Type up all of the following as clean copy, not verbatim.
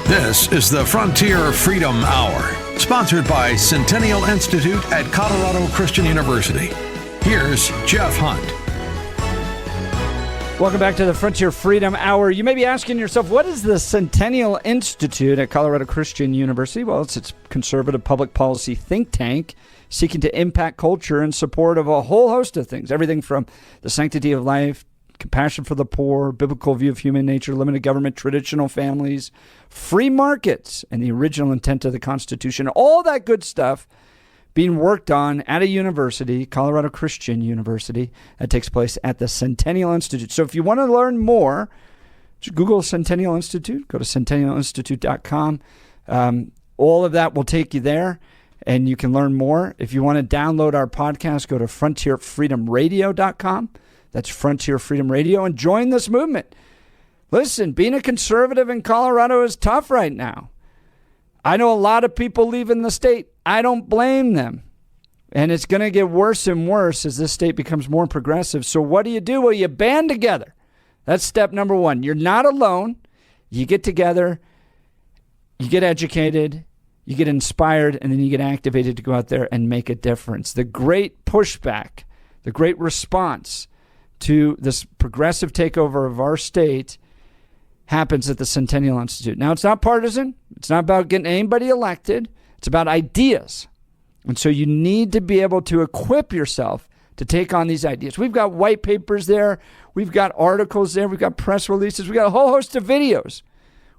This is the Frontier Freedom Hour, sponsored by Centennial Institute at Colorado Christian University. Here's Jeff Hunt. Welcome back to the Frontier Freedom Hour. You may be asking yourself, what is the Centennial Institute at Colorado Christian University? Well, it's its conservative public policy think tank seeking to impact culture in support of a whole host of things, everything from the sanctity of life, compassion for the poor, biblical view of human nature, limited government, traditional families, free markets, and the original intent of the Constitution. All that good stuff being worked on at a university, Colorado Christian University, that takes place at the Centennial Institute. So if you want to learn more, just Google Centennial Institute, go to centennialinstitute.com. All of that will take you there, and you can learn more. If you want to download our podcast, go to frontierfreedomradio.com. That's Frontier Freedom Radio, and join this movement. Listen, being a conservative in Colorado is tough right now. I know a lot of people leaving the state. I don't blame them. And it's going to get worse and worse as this state becomes more progressive. So what do? Well, you band together. That's step number one. You're not alone. You get together, you get educated, you get inspired, and then you get activated to go out there and make a difference. The great pushback, the great response to this progressive takeover of our state happens at the Centennial Institute. Now, it's not partisan. It's not about getting anybody elected. It's about ideas. And so you need to be able to equip yourself to take on these ideas. We've got white papers there. We've got articles there. We've got press releases. We've got a whole host of videos.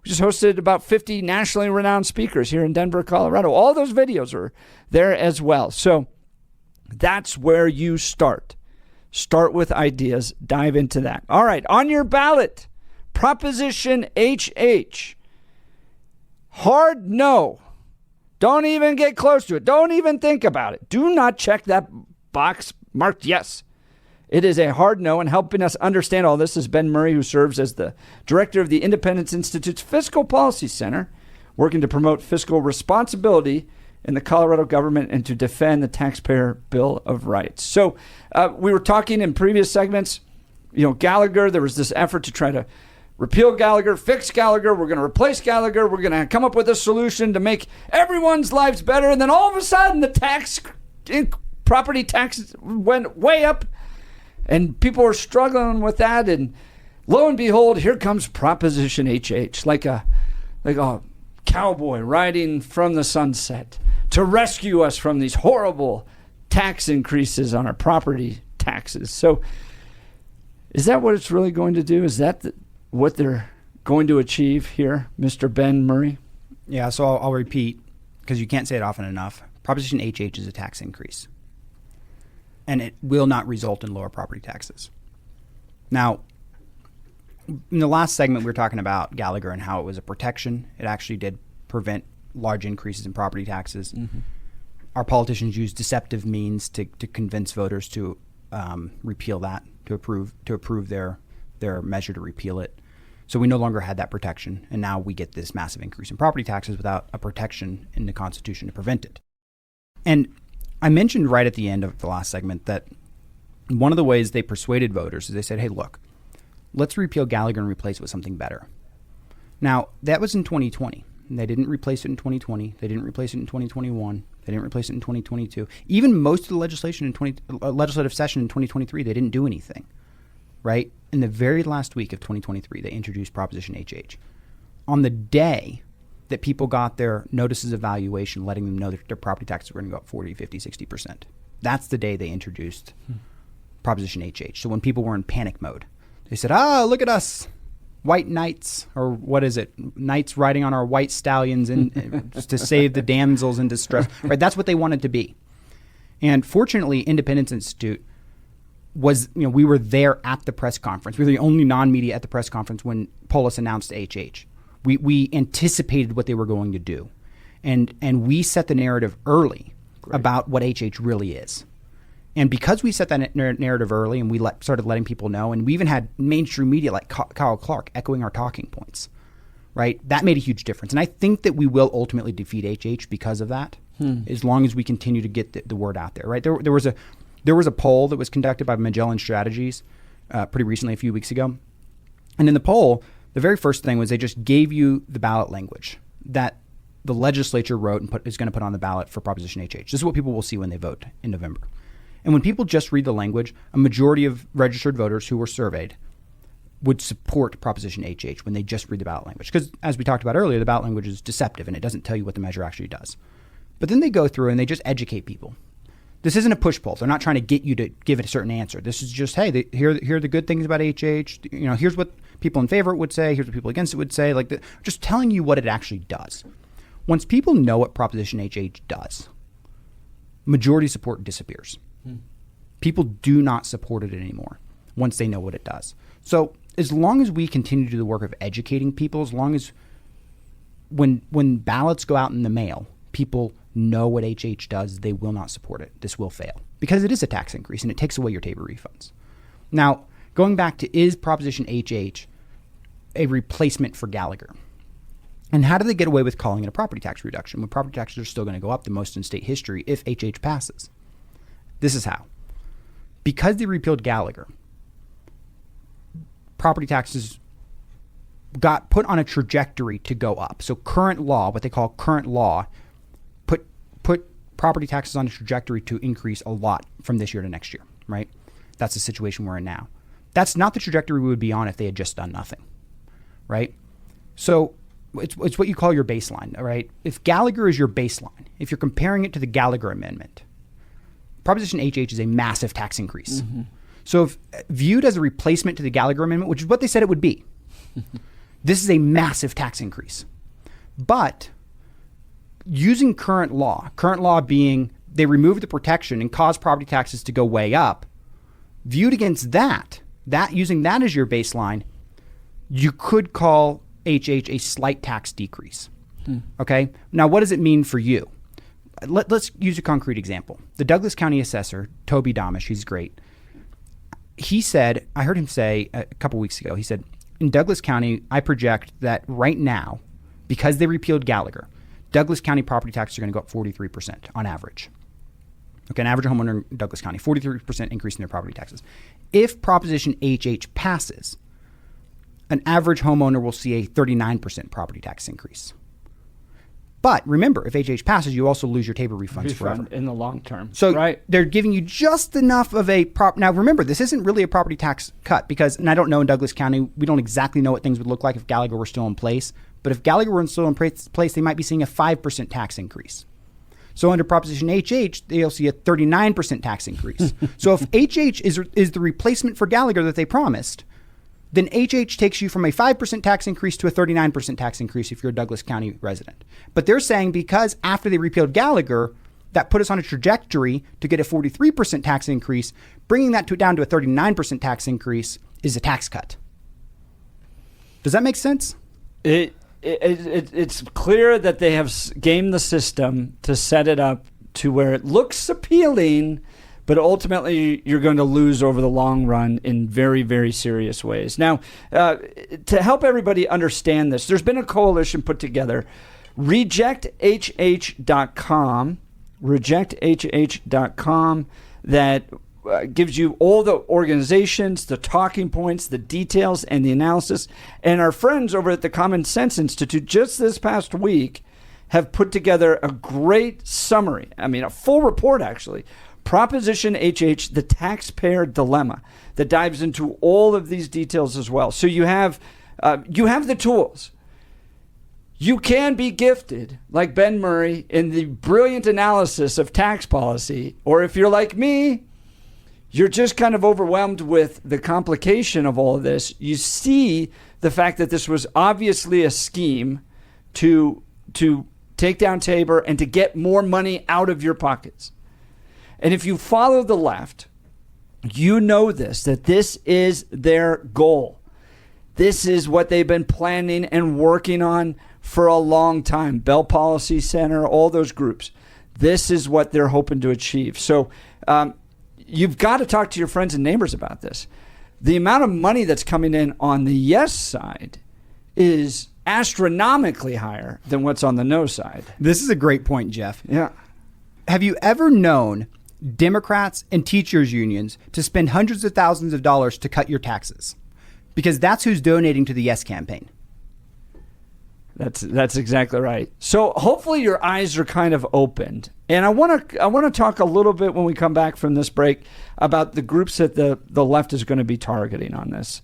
We just hosted about 50 nationally renowned speakers here in Denver, Colorado. All those videos are there as well. So that's where you start. Start with ideas. Dive into that. All right. On your ballot, Proposition HH. Hard no. Don't even get close to it. Don't even think about it. Do not check that box marked yes. It is a hard no, and helping us understand all this is Ben Murrey, who serves as the director of the Independence Institute's Fiscal Policy Center, working to promote fiscal responsibility in the Colorado government and to defend the taxpayer Bill of Rights. So we were talking in previous segments, Gallagher, there was this effort to try to repeal Gallagher, fix Gallagher, we're going to replace Gallagher, we're going to come up with a solution to make everyone's lives better, and then all of a sudden the property taxes went way up, and people were struggling with that, and lo and behold, here comes Proposition HH, like a cowboy riding from the sunset to rescue us from these horrible tax increases on our property taxes. So is that what it's really going to do? Is that what they're going to achieve here, Mr. Ben Murrey? Yeah, so I'll repeat, because you can't say it often enough. Proposition HH is a tax increase, and it will not result in lower property taxes. Now, in the last segment, we were talking about Gallagher and how it was a protection. It actually did prevent large increases in property taxes. Mm-hmm. Our politicians used deceptive means to convince voters to repeal that, to approve their measure to repeal it. So we no longer had that protection, and now we get this massive increase in property taxes without a protection in the Constitution to prevent it. And I mentioned right at the end of the last segment that one of the ways they persuaded voters is they said, hey, look, let's repeal Gallagher and replace it with something better. Now, that was in 2020. They didn't replace it in 2020. They didn't replace it in 2021. They didn't replace it in 2022. Even most of the legislative session in 2023, they didn't do anything, right? In the very last week of 2023, they introduced Proposition HH. On the day that people got their notices of valuation, letting them know that their property taxes were going to go up 40, 50, 60%. That's the day they introduced Proposition HH. So when people were in panic mode, they said, look at us, white knights, or what is it? Knights riding on our white stallions just to save the damsels in distress. Right? That's what they wanted to be. And fortunately, Independence Institute was, we were there at the press conference. We were the only non-media at the press conference when Polis announced HH. We anticipated what they were going to do. And we set the narrative early about what HH really is. And because we set that narrative early and we started letting people know, and we even had mainstream media like Kyle Clark echoing our talking points, right? That made a huge difference. And I think that we will ultimately defeat HH because of that, as long as we continue to get the word out there, right? There was a poll that was conducted by Magellan Strategies pretty recently, a few weeks ago. And in the poll, The very first thing was they just gave you the ballot language that the legislature wrote and is going to put on the ballot for Proposition HH. This is what people will see when they vote in November. And when people just read the language, a majority of registered voters who were surveyed would support Proposition HH when they just read the ballot language. Because as we talked about earlier, the ballot language is deceptive and it doesn't tell you what the measure actually does. But then they go through and they just educate people. This isn't a push poll. They're not trying to get you to give it a certain answer. This is just, hey, here are the good things about HH. Here's what people in favor would say. Here's what people against it would say. Just telling you what it actually does. Once people know what Proposition HH does, majority support disappears. People do not support it anymore once they know what it does. So as long as we continue to do the work of educating people, as long as when ballots go out in the mail, people know what HH does, they will not support it. This will fail because it is a tax increase and it takes away your TABOR refunds. Now, going back to, is Proposition HH a replacement for Gallagher? And how do they get away with calling it a property tax reduction when property taxes are still going to go up the most in state history if HH passes? This is how. Because they repealed Gallagher, property taxes got put on a trajectory to go up. So current law, what they call current law, put property taxes on a trajectory to increase a lot from this year to next year, right? That's the situation we're in now. That's not the trajectory we would be on if they had just done nothing, right? So it's what you call your baseline, right? If Gallagher is your baseline, if you're comparing it to the Gallagher Amendment, Proposition HH is a massive tax increase. Mm-hmm. So if viewed as a replacement to the Gallagher Amendment, which is what they said it would be, this is a massive tax increase. But using current law being they removed the protection and caused property taxes to go way up, viewed against that using that as your baseline, you could call HH a slight tax decrease. Okay? Now, what does it mean for you? Let's use a concrete example. The Douglas County Assessor, Toby Domish, he's great. He said, I heard him say a couple weeks ago, he said, in Douglas County, I project that right now, because they repealed Gallagher, Douglas County property taxes are going to go up 43% on average. Okay, an average homeowner in Douglas County, 43% increase in their property taxes. If Proposition HH passes, an average homeowner will see a 39% property tax increase. But remember, if HH passes, you also lose your TABOR refunds forever. In the long term. So right. They're giving you just enough of a Now remember, this isn't really a property tax cut because, and I don't know in Douglas County, we don't exactly know what things would look like if Gallagher were still in place. But if Gallagher were still in place, they might be seeing a 5% tax increase. So under Proposition HH, they'll see a 39% tax increase. So if HH is the replacement for Gallagher that they promised, then HH takes you from a 5% tax increase to a 39% tax increase if you're a Douglas County resident. But they're saying because after they repealed Gallagher, that put us on a trajectory to get a 43% tax increase, bringing that down to a 39% tax increase is a tax cut. Does that make sense? It's clear that they have gamed the system to set it up to where it looks appealing, but ultimately you're going to lose over the long run in very, very serious ways. Now, to help everybody understand this, there's been a coalition put together, rejecthh.com, that gives you all the organizations, the talking points, the details, and the analysis. And our friends over at the Common Sense Institute just this past week have put together a great summary. I mean, a full report, actually. Proposition HH, the taxpayer dilemma, that dives into all of these details as well. So you have the tools. You can be gifted, like Ben Murrey, in the brilliant analysis of tax policy. Or if you're like me, you're just kind of overwhelmed with the complication of all of this. You see the fact that this was obviously a scheme to take down TABOR and to get more money out of your pockets. And if you follow the left, you know that this is their goal. This is what they've been planning and working on for a long time. Bell Policy Center, all those groups. This is what they're hoping to achieve. So you've got to talk to your friends and neighbors about this. The amount of money that's coming in on the yes side is astronomically higher than what's on the no side. This is a great point, Jeff. Yeah. Have you ever known Democrats and teachers unions to spend hundreds of thousands of dollars to cut your taxes? Because that's who's donating to the Yes campaign. That's exactly right. So hopefully your eyes are kind of opened. And I want to talk a little bit when we come back from this break about the groups that the left is going to be targeting on this,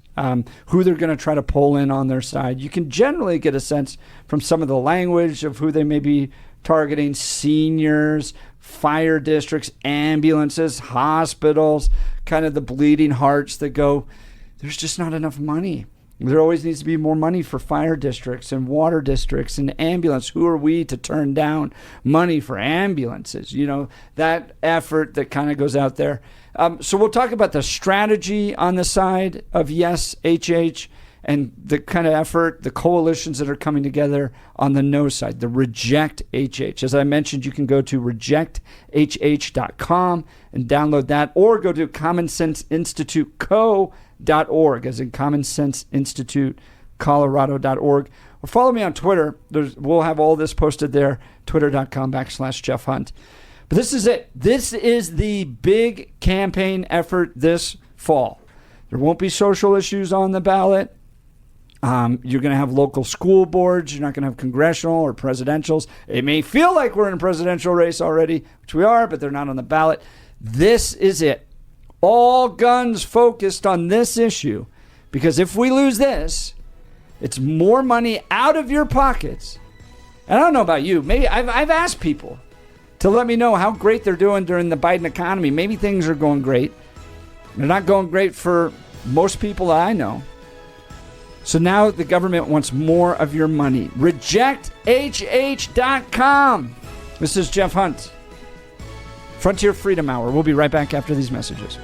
who they're going to try to pull in on their side. You can generally get a sense from some of the language of who they may be targeting: seniors, fire districts, ambulances, hospitals, kind of the bleeding hearts that go, there's just not enough money. There always needs to be more money for fire districts and water districts and ambulance. Who are we to turn down money for ambulances? You know, that effort that kind of goes out there. So we'll talk about the strategy on the side of Yes HH and the kind of effort, the coalitions that are coming together on the no side, the Reject HH. As I mentioned, you can go to rejecthh.com and download that, or go to commonsenseinstituteco.org, as in Common Sense Institute Colorado.org. Or follow me on Twitter. We'll have all this posted there, twitter.com/Jeff Hunt. But this is it. This is the big campaign effort this fall. There won't be social issues on the ballot. You're going to have local school boards. You're not going to have congressional or presidentials. It may feel like we're in a presidential race already, which we are, but they're not on the ballot. This is it. All guns focused on this issue, because if we lose this, it's more money out of your pockets. And I don't know about you. Maybe I've asked people to let me know how great they're doing during the Biden economy. Maybe things are going great. They're not going great for most people that I know. So now the government wants more of your money. RejectHH.com. This is Jeff Hunt. Frontier Freedom Hour. We'll be right back after these messages.